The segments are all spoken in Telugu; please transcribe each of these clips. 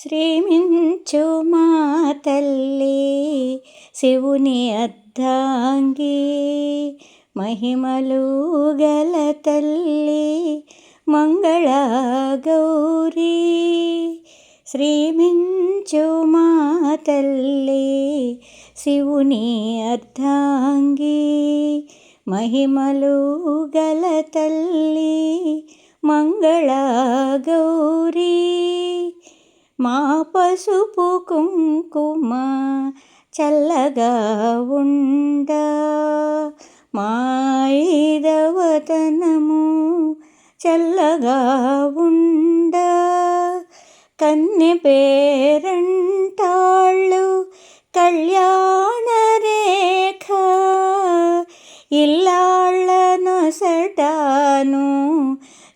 శ్రీమించు మా తల్లి శివుని అర్ధాంగి, మహిమలు గల తల్లి మంగళ గౌరీ. శ్రీమించు మా తల్లి శివుని అర్ధాంగి, మహిమలు గల తల్లి మంగళ గౌరీ. మా పసుపు కుంకుమ చల్లగా ఉండ, మా ఐదవతనము చల్లగా ఉండ, కన్నె పేరంటాళ్ళు కళ్యాణ రేఖ, ఇల్లాళ్ళ నొసటాను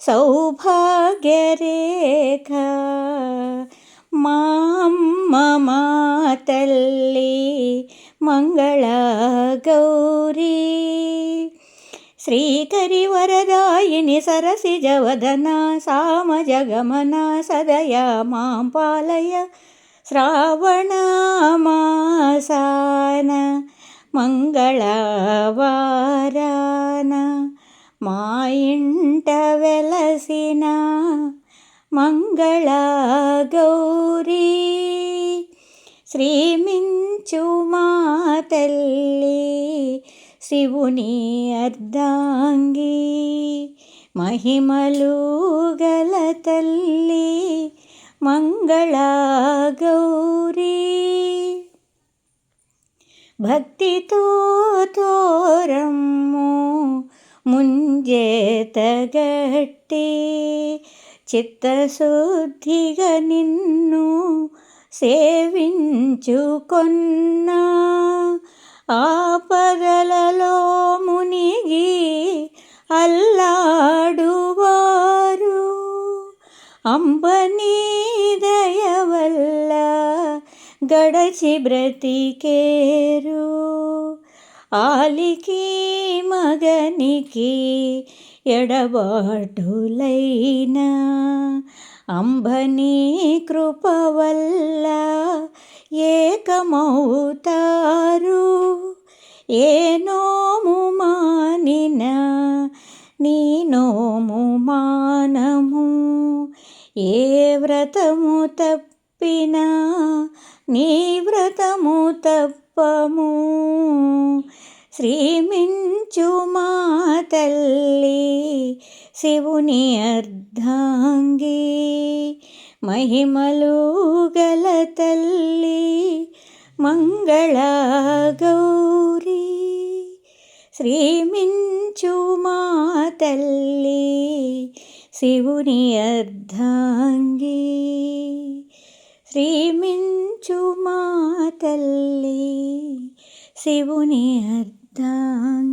సౌభాగ్య రేఖ. మా అమ్మ మా తల్లి మంగళ గౌరీ. శ్రీకరి వరదాయిని సరసిజ వదన సామజగమన సదయా మాం పాలయ. శ్రావణ మాసాన మంగళవారాన మా ఇంట వెలసిన మంగళ గౌరీ. శ్రీమించు మా తల్లి శివుని అర్ధాంగి, మహిమలు గల తల్లి మంగళ గౌరీ. భక్తితో తోరమ్ము ముంజేతగట్టి, చిత్తశుద్ధిగా నిన్ను సేవించుకొన్నా, ఆపదలలో మునిగి అల్లాడువారు అంబనీ దయ వల్ల గడచి బ్రతికేరు. ఆలికి మగనికి ఎడబాటులైన అంబనీ కృప వల్ల ఏకమవుతారు. ఏ నోము మానిన నీ నోము మానము, ఏ వ్రతము తప్పిన నీ వ్రతము తప్పము. శ్రీమించు మా తల్లి శివుని అర్ధాంగి, మహిమలు గల తల్లి మంగళ గౌరీ. శ్రీమించు మా తల్లి శివుని అర్ధాంగి, శ్రీమించు మా తల్లి శివుని అర్ధాంగి.